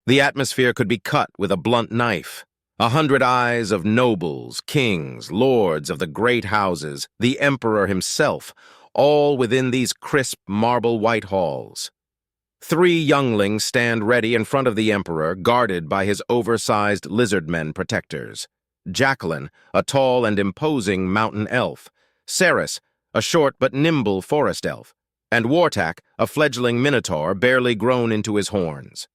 The atmosphere could be cut with a blunt knife. 100 eyes of nobles, kings, lords of the great houses, the emperor himself, all within these crisp marble white halls. 3 younglings stand ready in front of the emperor, guarded by his oversized lizardmen protectors. Jacqueline, a tall and imposing mountain elf. Ceres, a short but nimble forest elf. And Wartak, a fledgling minotaur barely grown into his horns.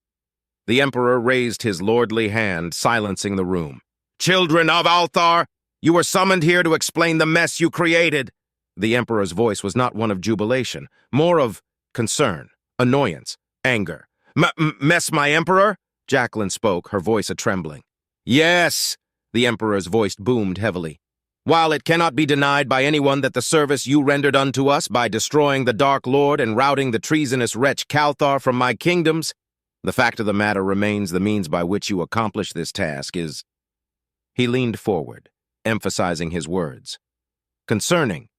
The emperor raised his lordly hand, silencing the room. "Children of Althar, you were summoned here to explain the mess you created." The emperor's voice was not one of jubilation, more of concern, annoyance, anger. Mess, my emperor?" Jacqueline spoke, her voice a-trembling. "Yes," the emperor's voice boomed heavily. "While it cannot be denied by anyone that the service you rendered unto us by destroying the Dark Lord and routing the treasonous wretch Calthar from my kingdoms, the fact of the matter remains the means by which you accomplish this task is—" He leaned forward, emphasizing his words. "Concerning.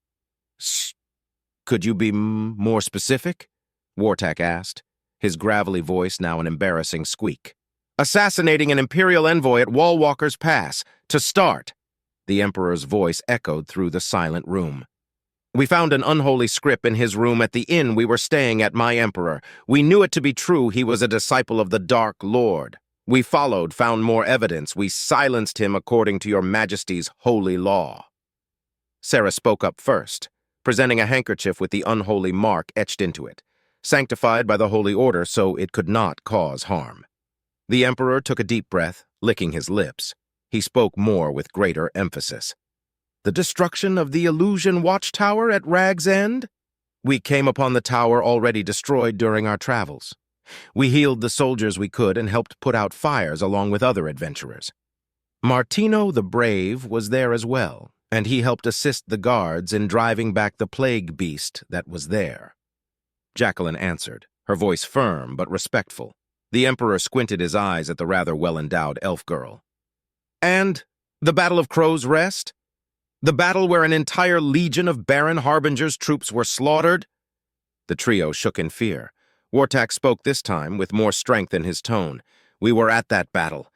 Could you be more specific?" Wartak asked, his gravelly voice now an embarrassing squeak. "Assassinating an Imperial envoy at Wallwalker's Pass, to start." The emperor's voice echoed through the silent room. "We found an unholy script in his room at the inn we were staying at, my emperor. We knew it to be true he was a disciple of the Dark Lord. We followed, found more evidence. We silenced him according to your majesty's holy law." Sarah spoke up first, presenting a handkerchief with the unholy mark etched into it, sanctified by the holy order so it could not cause harm. The emperor took a deep breath, licking his lips. He spoke more with greater emphasis. "The destruction of the illusion watchtower at Rag's End? We came upon the tower already destroyed during our travels. We healed the soldiers we could and helped put out fires along with other adventurers. Martino the Brave was there as well, and he helped assist the guards in driving back the plague beast that was there." Jacqueline answered, her voice firm but respectful. The emperor squinted his eyes at the rather well-endowed elf girl. "And the Battle of Crow's Rest? The battle where an entire legion of Baron Harbinger's troops were slaughtered?" The trio shook in fear. Wartak spoke this time with more strength in his tone. "We were at that battle.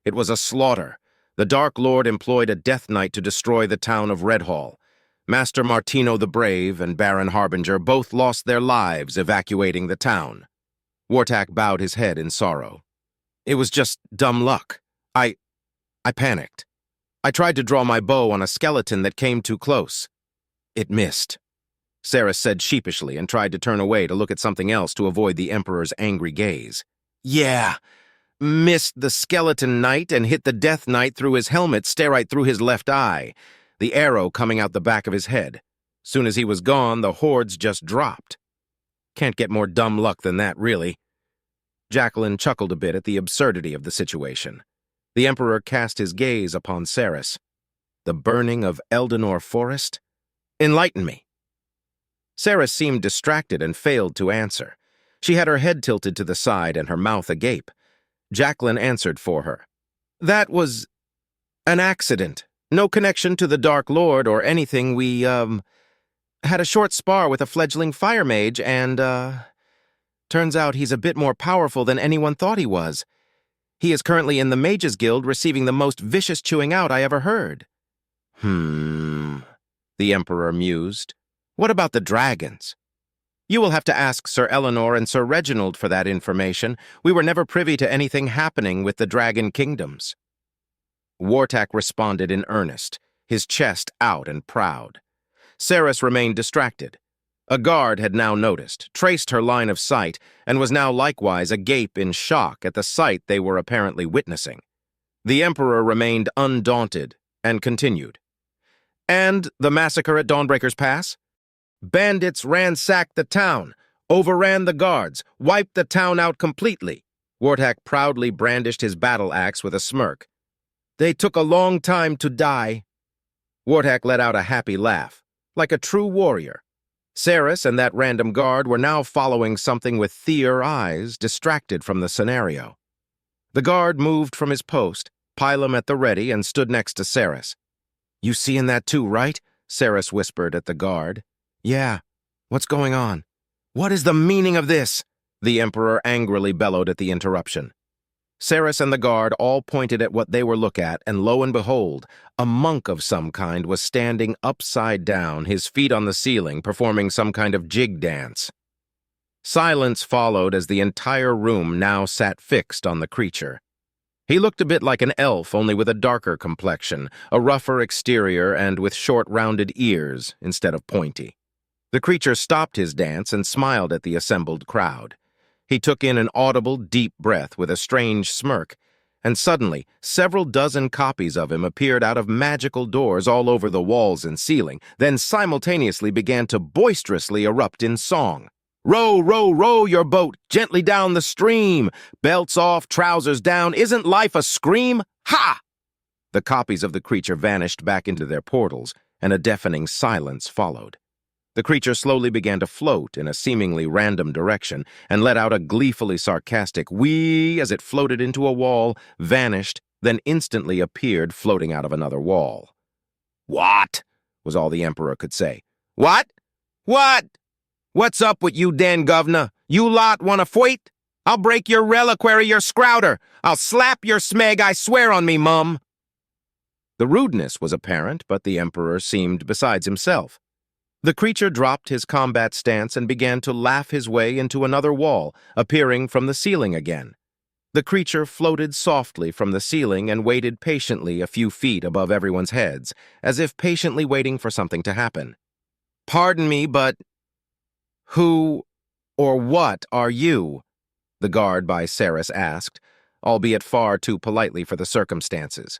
It was a slaughter. The Dark Lord employed a death knight to destroy the town of Redhall. Master Martino the Brave and Baron Harbinger both lost their lives evacuating the town." Wartak bowed his head in sorrow. "It was just dumb luck. I panicked. I tried to draw my bow on a skeleton that came too close. It missed." Sarah said sheepishly and tried to turn away to look at something else to avoid the emperor's angry gaze. "Yeah, missed the skeleton knight and hit the death knight through his helmet, right through his left eye, the arrow coming out the back of his head. Soon as he was gone, the hordes just dropped. Can't get more dumb luck than that, really." Jacqueline chuckled a bit at the absurdity of the situation. The emperor cast his gaze upon Ceres. "The burning of Eldenor Forest? Enlighten me." Ceres seemed distracted and failed to answer. She had her head tilted to the side and her mouth agape. Jacqueline answered for her. "That was an accident. No connection to the Dark Lord or anything. We, had a short spar with a fledgling fire mage and, turns out he's a bit more powerful than anyone thought he was. He is currently in the Mages Guild receiving the most vicious chewing out I ever heard." The emperor mused. "What about the dragons?" "You will have to ask Sir Eleanor and Sir Reginald for that information. We were never privy to anything happening with the dragon kingdoms." Wartak responded in earnest, his chest out and proud. Ceres remained distracted. A guard had now noticed, traced her line of sight, and was now likewise agape in shock at the sight they were apparently witnessing. The emperor remained undaunted and continued. "And the massacre at Dawnbreaker's Pass? Bandits ransacked the town, overran the guards, wiped the town out completely." Wartak proudly brandished his battle axe with a smirk. "They took a long time to die." Wartak let out a happy laugh, like a true warrior. Ceres and that random guard were now following something with theer eyes, distracted from the scenario. The guard moved from his post, pilum at the ready, and stood next to Ceres. "You seeing that too, right?" Ceres whispered at the guard. "Yeah. What's going on?" "What is the meaning of this?" The emperor angrily bellowed at the interruption. Saris and the guard all pointed at what they were looking at, and lo and behold, a monk of some kind was standing upside down, his feet on the ceiling, performing some kind of jig dance. Silence followed as the entire room now sat fixed on the creature. He looked a bit like an elf, only with a darker complexion, a rougher exterior, and with short, rounded ears instead of pointy. The creature stopped his dance and smiled at the assembled crowd. He took in an audible, deep breath with a strange smirk, and suddenly several dozen copies of him appeared out of magical doors all over the walls and ceiling, then simultaneously began to boisterously erupt in song. Row, row, row your boat gently down the stream. Belts off, trousers down. Isn't life a scream? Ha! The copies of the creature vanished back into their portals, and a deafening silence followed. The creature slowly began to float in a seemingly random direction and let out a gleefully sarcastic whee as it floated into a wall, vanished, then instantly appeared floating out of another wall. "What?" was all the Emperor could say. "What? What? What's up with you, den governor? You lot want to fight? I'll break your reliquary, your scrouter. I'll slap your smeg, I swear on me, mum." The rudeness was apparent, but the Emperor seemed besides himself. The creature dropped his combat stance and began to laugh his way into another wall, appearing from the ceiling again. The creature floated softly from the ceiling and waited patiently a few feet above everyone's heads, as if patiently waiting for something to happen. "Pardon me, but who or what are you?" the guard by Saris asked, albeit far too politely for the circumstances.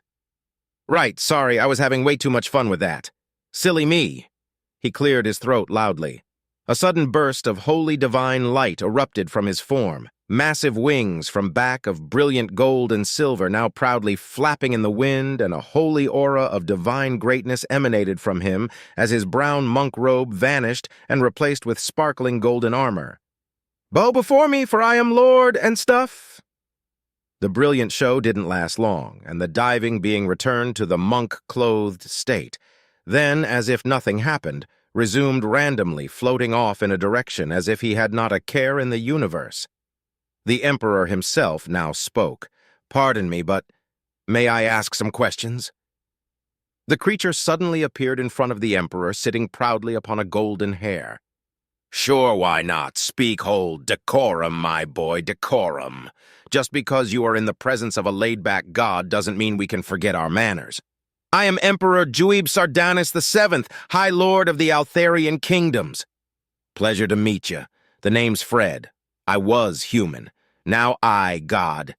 "Right, sorry, I was having way too much fun with that. Silly me." He cleared his throat loudly. A sudden burst of holy divine light erupted from his form, massive wings from back of brilliant gold and silver now proudly flapping in the wind, and a holy aura of divine greatness emanated from him as his brown monk robe vanished and replaced with sparkling golden armor. "Bow before me, for I am Lord and stuff." The brilliant show didn't last long, and the diving being returned to the monk-clothed state. Then, as if nothing happened, resumed randomly, floating off in a direction as if he had not a care in the universe. The Emperor himself now spoke. "Pardon me, but may I ask some questions?" The creature suddenly appeared in front of the Emperor, sitting proudly upon a golden hare. "Sure, why not? Speak, hold, decorum, my boy, decorum. Just because you are in the presence of a laid-back god doesn't mean we can forget our manners. I am Emperor Juib Sardanus VII, High Lord of the Altharian Kingdoms. Pleasure to meet you. The name's Fred. I was human. Now I, God."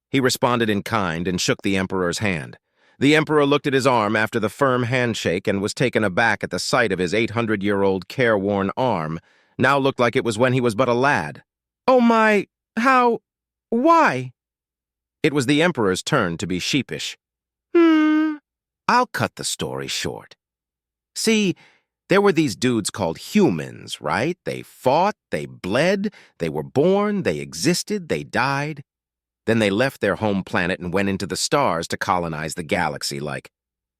He responded in kind and shook the Emperor's hand. The Emperor looked at his arm after the firm handshake and was taken aback at the sight of his 800-year-old careworn arm. Now looked like it was when he was but a lad. "Oh my, how, why?" It was the Emperor's turn to be sheepish. I'll cut the story short. See, there were these dudes called humans, right? They fought, they bled, they were born, they existed, they died. Then they left their home planet and went into the stars to colonize the galaxy, like.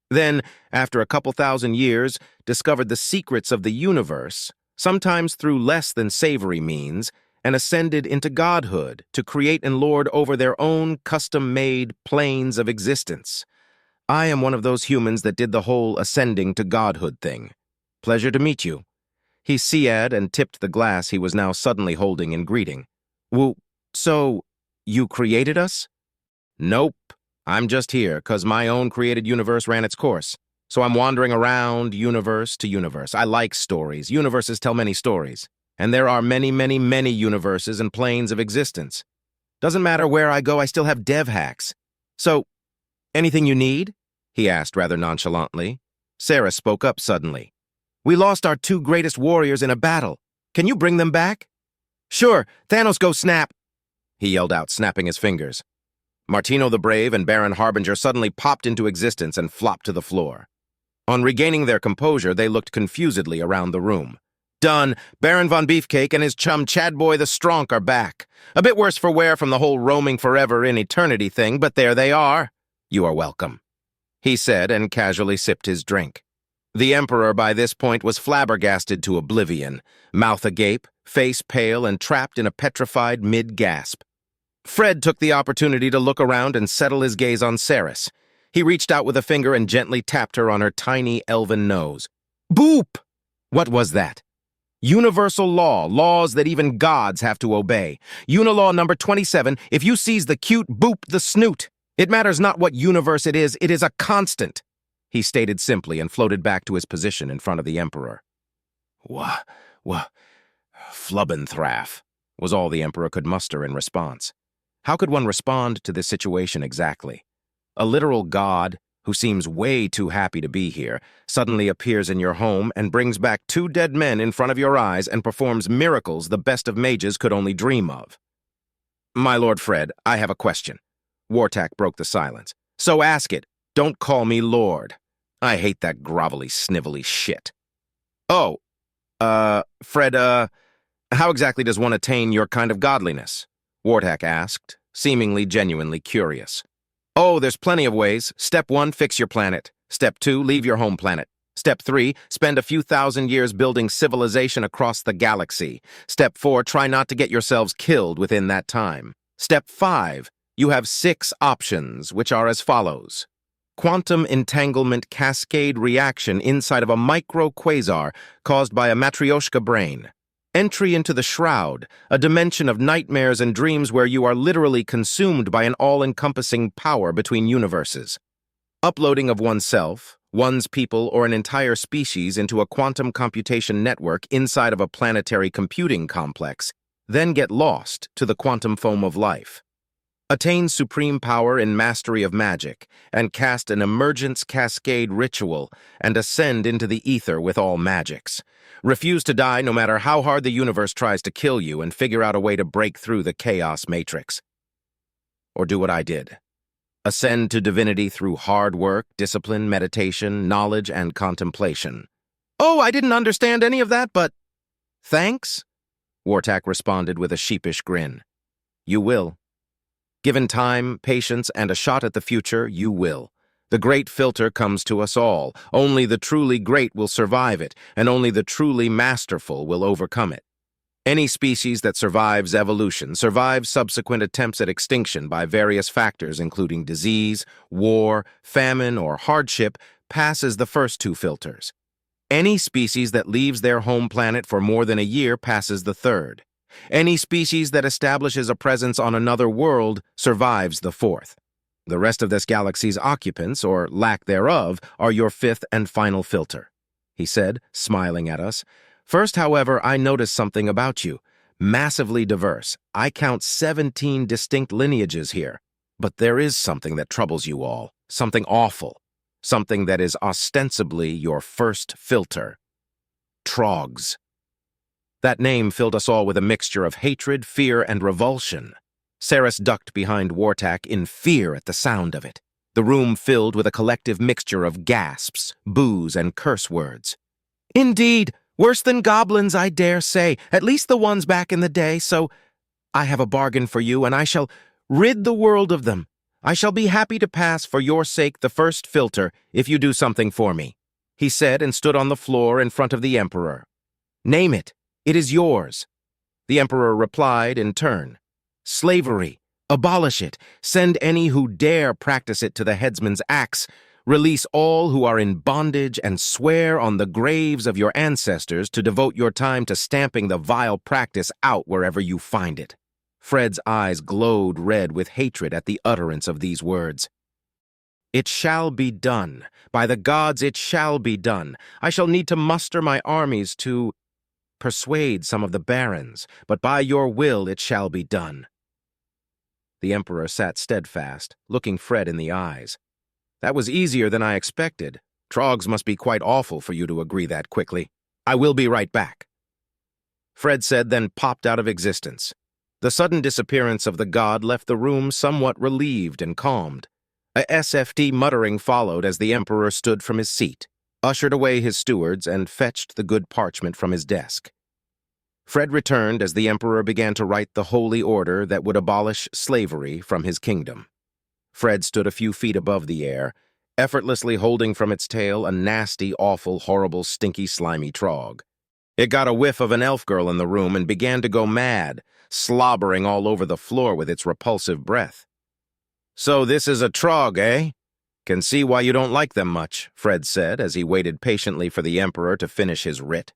Then, after a couple thousand years, discovered the secrets of the universe, sometimes through less than savory means, and ascended into godhood to create and lord over their own custom-made planes of existence. I am one of those humans that did the whole ascending to godhood thing. Pleasure to meet you." He siad and tipped the glass he was now suddenly holding in greeting. "Well, so, you created us?" "Nope. I'm just here, 'cause my own created universe ran its course. So I'm wandering around universe to universe. I like stories. Universes tell many stories. And there are many, many, many universes and planes of existence. Doesn't matter where I go, I still have dev hacks. So, anything you need?" he asked rather nonchalantly. Sarah spoke up suddenly. "We lost our two greatest warriors in a battle. Can you bring them back?" "Sure, Thanos go snap," he yelled out, snapping his fingers. Martino the Brave and Baron Harbinger suddenly popped into existence and flopped to the floor. On regaining their composure, they looked confusedly around the room. "Done. Baron von Beefcake and his chum Chadboy the Stronk are back. A bit worse for wear from the whole roaming forever in eternity thing, but there they are. You are welcome," he said, and casually sipped his drink. The Emperor by this point was flabbergasted to oblivion, mouth agape, face pale and trapped in a petrified mid-gasp. Fred took the opportunity to look around and settle his gaze on Ceres. He reached out with a finger and gently tapped her on her tiny elven nose. Boop! What was that? Universal law, laws that even gods have to obey. Unilaw number 27, if you seize the cute, boop the snoot. It matters not what universe it is a constant, he stated simply and floated back to his position in front of the Emperor. Flubbenthraff, was all the Emperor could muster in response. How could one respond to this situation exactly? A literal god, who seems way too happy to be here, suddenly appears in your home and brings back 2 dead men in front of your eyes and performs miracles the best of mages could only dream of. My Lord Fred, I have a question. Wartak broke the silence. So ask it. Don't call me Lord. I hate that grovelly, snivelly shit. Oh, Fred, how exactly does one attain your kind of godliness? Wartak asked, seemingly genuinely curious. Oh, there's plenty of ways. Step 1, fix your planet. Step 2, leave your home planet. Step 3, spend a few thousand years building civilization across the galaxy. Step 4, try not to get yourselves killed within that time. Step 5, you have 6 options, which are as follows. Quantum entanglement cascade reaction inside of a micro-quasar caused by a matryoshka brain. Entry into the shroud, a dimension of nightmares and dreams where you are literally consumed by an all-encompassing power between universes. Uploading of oneself, one's people, or an entire species into a quantum computation network inside of a planetary computing complex, then get lost to the quantum foam of life. Attain supreme power in mastery of magic, and cast an emergence cascade ritual, and ascend into the ether with all magics. Refuse to die no matter how hard the universe tries to kill you, and figure out a way to break through the chaos matrix. Or do what I did. Ascend to divinity through hard work, discipline, meditation, knowledge, and contemplation. Oh, I didn't understand any of that, but... Thanks? Wartak responded with a sheepish grin. You will. Given time, patience, and a shot at the future, you will. The great filter comes to us all. Only the truly great will survive it, and only the truly masterful will overcome it. Any species that survives evolution survives subsequent attempts at extinction by various factors including disease, war, famine, or hardship passes the first 2 filters. Any species that leaves their home planet for more than a year passes the 3rd. Any species that establishes a presence on another world survives the 4th. The rest of this galaxy's occupants, or lack thereof, are your 5th and final filter, he said, smiling at us. First, however, I noticed something about you. Massively diverse. I count 17 distinct lineages here. But there is something that troubles you all. Something awful. Something that is ostensibly your first filter. Trogs. That name filled us all with a mixture of hatred, fear, and revulsion. Ceres ducked behind Wartak in fear at the sound of it. The room filled with a collective mixture of gasps, boos, and curse words. Indeed, worse than goblins, I dare say, at least the ones back in the day, so I have a bargain for you, and I shall rid the world of them. I shall be happy to pass for your sake the first filter if you do something for me, he said and stood on the floor in front of the Emperor. Name it. It is yours. The Emperor replied in turn. Slavery. Abolish it. Send any who dare practice it to the headsman's axe. Release all who are in bondage and swear on the graves of your ancestors to devote your time to stamping the vile practice out wherever you find it. Fred's eyes glowed red with hatred at the utterance of these words. It shall be done. By the gods, it shall be done. I shall need to muster my armies to persuade some of the barons, but by your will it shall be done. The Emperor sat steadfast, looking Fred in the eyes. That was easier than I expected. Trogs must be quite awful for you to agree that quickly. I will be right back. Fred said, then popped out of existence. The sudden disappearance of the god left the room somewhat relieved and calmed. A SFT muttering followed as the Emperor stood from his seat, ushered away his stewards, and fetched the good parchment from his desk. Fred returned as the Emperor began to write the holy order that would abolish slavery from his kingdom. Fred stood a few feet above the air, effortlessly holding from its tail a nasty, awful, horrible, stinky, slimy trog. It got a whiff of an elf girl in the room and began to go mad, slobbering all over the floor with its repulsive breath. "So this is a trog, eh? Can see why you don't like them much," Fred said as he waited patiently for the Emperor to finish his writ.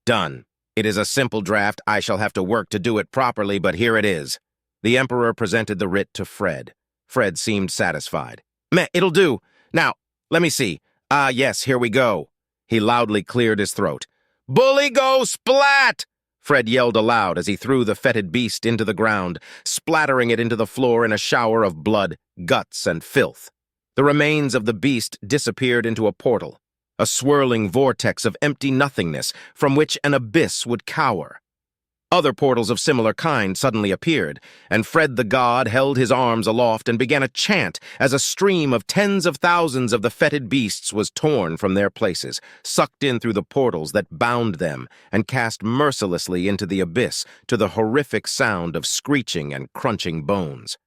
"Done. It is a simple draft. I shall have to work to do it properly, but here it is." The Emperor presented the writ to Fred. Fred seemed satisfied. "Meh, it'll do. Now, let me see. Yes, here we go." He loudly cleared his throat. "Bully go splat!" Fred yelled aloud as he threw the fetid beast into the ground, splattering it into the floor in a shower of blood, guts, and filth. The remains of the beast disappeared into a portal, a swirling vortex of empty nothingness from which an abyss would cower. Other portals of similar kind suddenly appeared, and Fred the god held his arms aloft and began a chant as a stream of tens of thousands of the fetid beasts was torn from their places, sucked in through the portals that bound them, and cast mercilessly into the abyss to the horrific sound of screeching and crunching bones.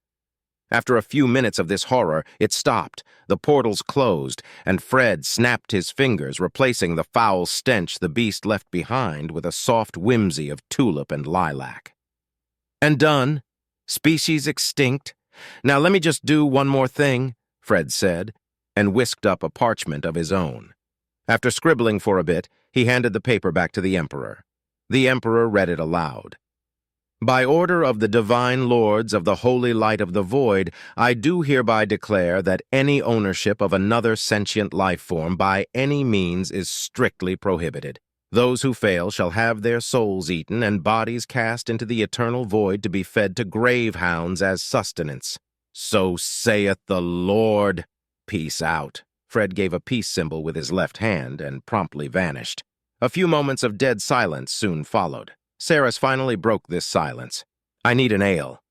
After a few minutes of this horror, it stopped, the portals closed, and Fred snapped his fingers, replacing the foul stench the beast left behind with a soft whimsy of tulip and lilac. "And done. Species extinct. Now let me just do one more thing," Fred said, and whisked up a parchment of his own. After scribbling for a bit, he handed the paper back to the Emperor. The Emperor read it aloud. "By order of the divine lords of the holy light of the void, I do hereby declare that any ownership of another sentient life form by any means is strictly prohibited. Those who fail shall have their souls eaten and bodies cast into the eternal void to be fed to grave hounds as sustenance. So saith the Lord. Peace out." Fred gave a peace symbol with his left hand and promptly vanished. A few moments of dead silence soon followed. Saris finally broke this silence. "I need an ale."